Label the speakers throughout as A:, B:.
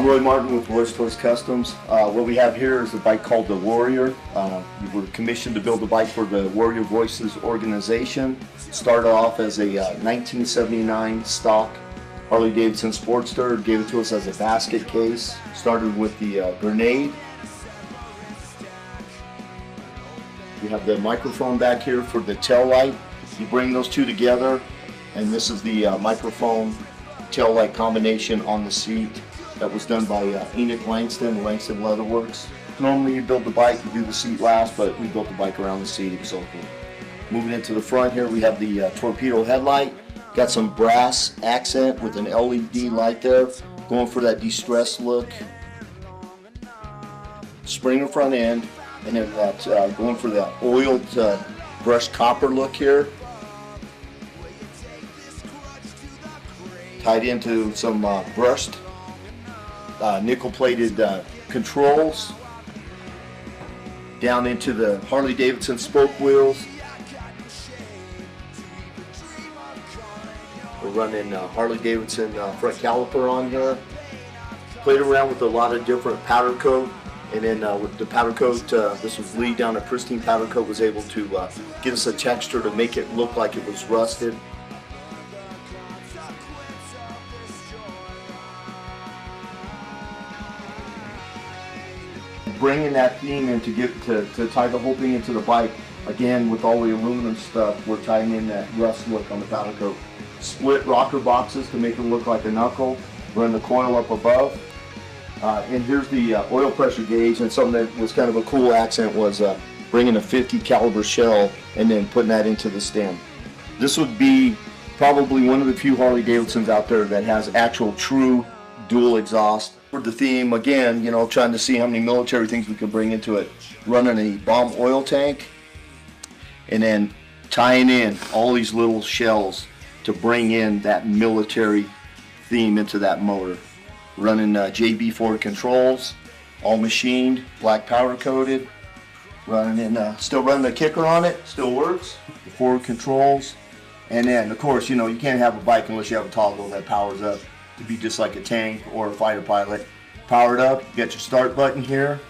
A: I'm Roy Martin with Roy's Toys Customs. What we have here is a bike called the Warrior. We were commissioned to build a bike for the Warrior Voices organization. Started off as a 1979 stock Harley-Davidson Sportster. Gave it to us as a basket case. Started with the grenade. We have the microphone back here for the tail light. You bring those two together, and this is the microphone tail light combination on the seat. That was done by Enoch Langston Leather Works. Normally you build the bike, you do the seat last, but we built the bike around the seat. It was so cool. Moving into the front here, we have the torpedo headlight. Got some brass accent with an LED light there, going for that distressed look. Springer front end, and then that going for that oiled brushed copper look here. Tied into some brushed nickel-plated controls, down into the Harley-Davidson spoke wheels. We're running Harley-Davidson front caliper on here. Played around with a lot of different powder coat, and then with the powder coat, this was Lee down at Pristine Powder Coat, was able to give us a texture to make it look like it was rusted. Bringing that theme in to tie the whole thing into the bike. Again, with all the aluminum stuff, we're tying in that rust look on the powder coat. Split rocker boxes to make it look like a knuckle. Run the coil up above. And here's the oil pressure gauge, and something that was kind of a cool accent was bringing a 50 caliber shell and then putting that into the stem. This would be probably one of the few Harley-Davidsons out there that has actual true dual exhaust. For the theme, again, you know, trying to see how many military things we can bring into it. Running a bomb oil tank, and then tying in all these little shells to bring in that military theme into that motor. Running JB Ford controls, all machined, black powder coated. Running in, still running a kicker on it, still works. The Ford controls, and then of course, you know, you can't have a bike unless you have a toggle that powers up to be just like a tank or a fighter pilot. Powered up, you got your start button here.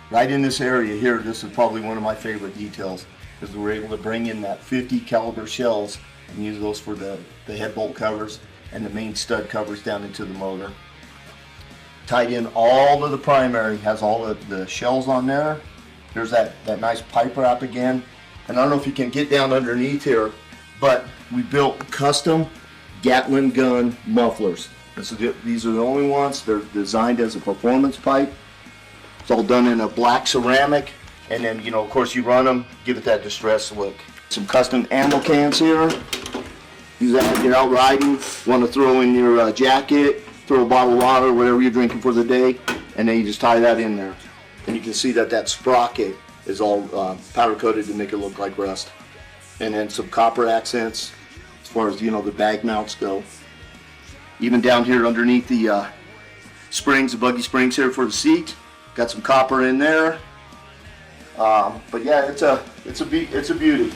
A: Right in this area here, this is probably one of my favorite details, because we were able to bring in that 50 caliber shells and use those for the head bolt covers and the main stud covers down into the motor. Tied in all of the primary, has all of the shells on there. There's that nice pipe wrap again. And I don't know if you can get down underneath here, but we built custom Gatling gun mufflers. These are the only ones. They're designed as a performance pipe. It's all done in a black ceramic, and then, you know, of course, you run them, give it that distressed look. Some custom ammo cans here. Use that when you're out riding. Want to throw in your jacket, throw a bottle of water, whatever you're drinking for the day, and then you just tie that in there. And you can see that that sprocket is all powder coated to make it look like rust. And then some copper accents as far as, you know, the bag mounts go. Even down here underneath the springs, the buggy springs here for the seat, got some copper in there. But yeah, it's a beauty.